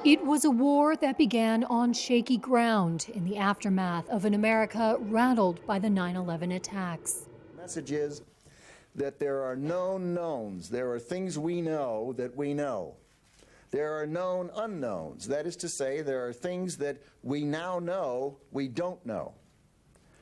It was a war that began on shaky ground in the aftermath of an America rattled by the 9/11 attacks. The message is that there are known knowns. There are things we know that we know. There are known unknowns. That is to say, there are things that we now know we don't know.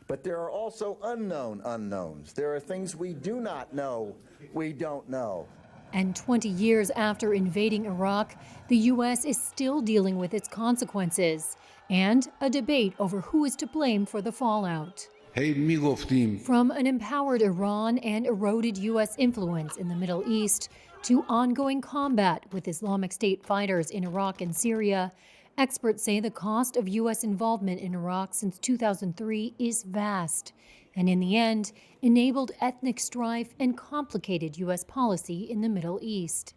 But there are also unknown unknowns. There are things we do not know we don't know. And 20 years after invading Iraq, the U.S. is still dealing with its consequences and a debate over who is to blame for the fallout. From an empowered Iran and eroded U.S. influence in the Middle East to ongoing combat with Islamic State fighters in Iraq and Syria, experts say the cost of U.S. involvement in Iraq since 2003 is vast, and in the end, enabled ethnic strife and complicated U.S. policy in the Middle East.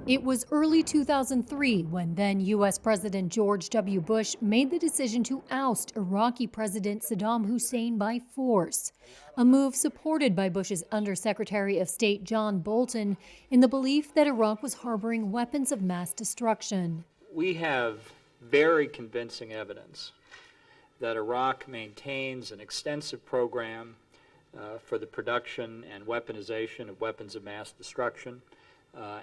It was early 2003 when then U.S. President George W. Bush made the decision to oust Iraqi President Saddam Hussein by force, a move supported by Bush's Undersecretary of State John Bolton in the belief that Iraq was harboring weapons of mass destruction. We have very convincing evidence that Iraq maintains an extensive program for the production and weaponization of weapons of mass destruction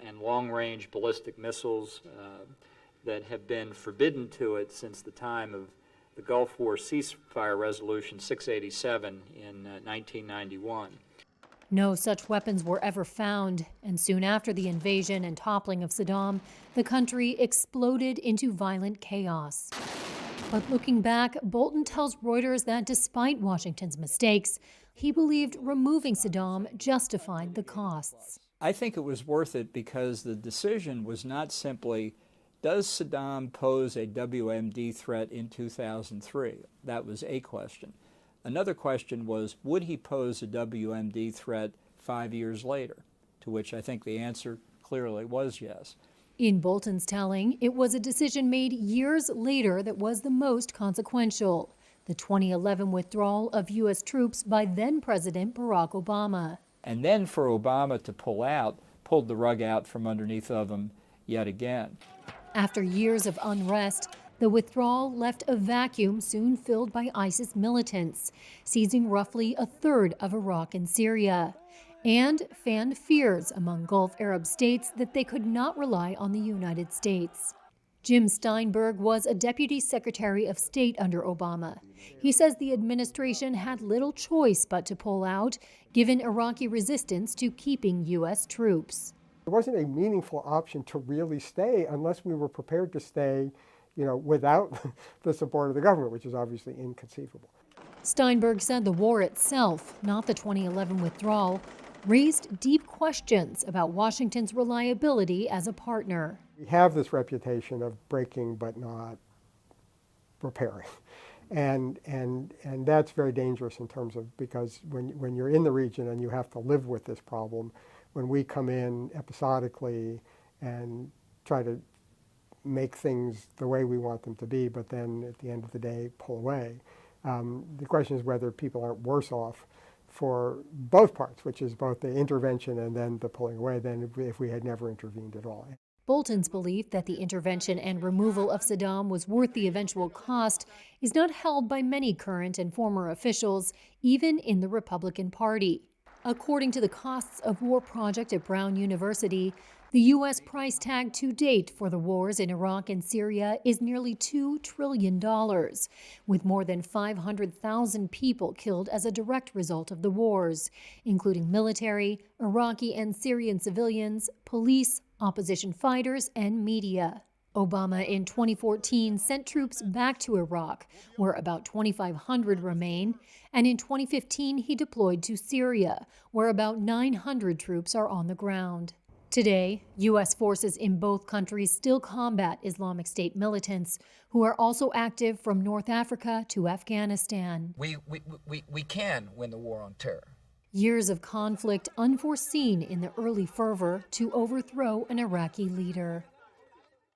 and long-range ballistic missiles that have been forbidden to it since the time of the Gulf War ceasefire resolution 687 in 1991. No such weapons were ever found, and soon after the invasion and toppling of Saddam, the country exploded into violent chaos. But looking back, Bolton tells Reuters that despite Washington's mistakes, he believed removing Saddam justified the costs. I think it was worth it because the decision was not simply, does Saddam pose a WMD threat in 2003? That was a question. Another question was, would he pose a WMD threat 5 years later? To which I think the answer clearly was yes. In Bolton's telling, it was a decision made years later that was the most consequential: the 2011 withdrawal of U.S. troops by then-President Barack Obama. And then for Obama to pulled the rug out from underneath of him yet again. After years of unrest, the withdrawal left a vacuum soon filled by ISIS militants, seizing roughly a third of Iraq and Syria, and fanned fears among Gulf Arab states that they could not rely on the United States. Jim Steinberg was a Deputy Secretary of State under Obama. He says the administration had little choice but to pull out, given Iraqi resistance to keeping U.S. troops. There wasn't a meaningful option to really stay unless we were prepared to stay, without the support of the government, which is obviously inconceivable. Steinberg said the war itself, not the 2011 withdrawal, raised deep questions about Washington's reliability as a partner. We have this reputation of breaking but not repairing. And that's very dangerous in terms of, because when you're in the region and you have to live with this problem, when we come in episodically and try to make things the way we want them to be, but then at the end of the day pull away, the question is whether people aren't worse off for both parts, which is both the intervention and then the pulling away, than if we had never intervened at all. Bolton's belief that the intervention and removal of Saddam was worth the eventual cost is not held by many current and former officials, even in the Republican Party. According to the Costs of War project at Brown University, the U.S. price tag to date for the wars in Iraq and Syria is nearly $2 trillion, with more than 500,000 people killed as a direct result of the wars, including military, Iraqi and Syrian civilians, police, opposition fighters, and media. Obama in 2014 sent troops back to Iraq, where about 2,500 remain, and in 2015 he deployed to Syria, where about 900 troops are on the ground. Today, U.S. forces in both countries still combat Islamic State militants, who are also active from North Africa to Afghanistan. We can win the war on terror. Years of conflict unforeseen in the early fervor to overthrow an Iraqi leader.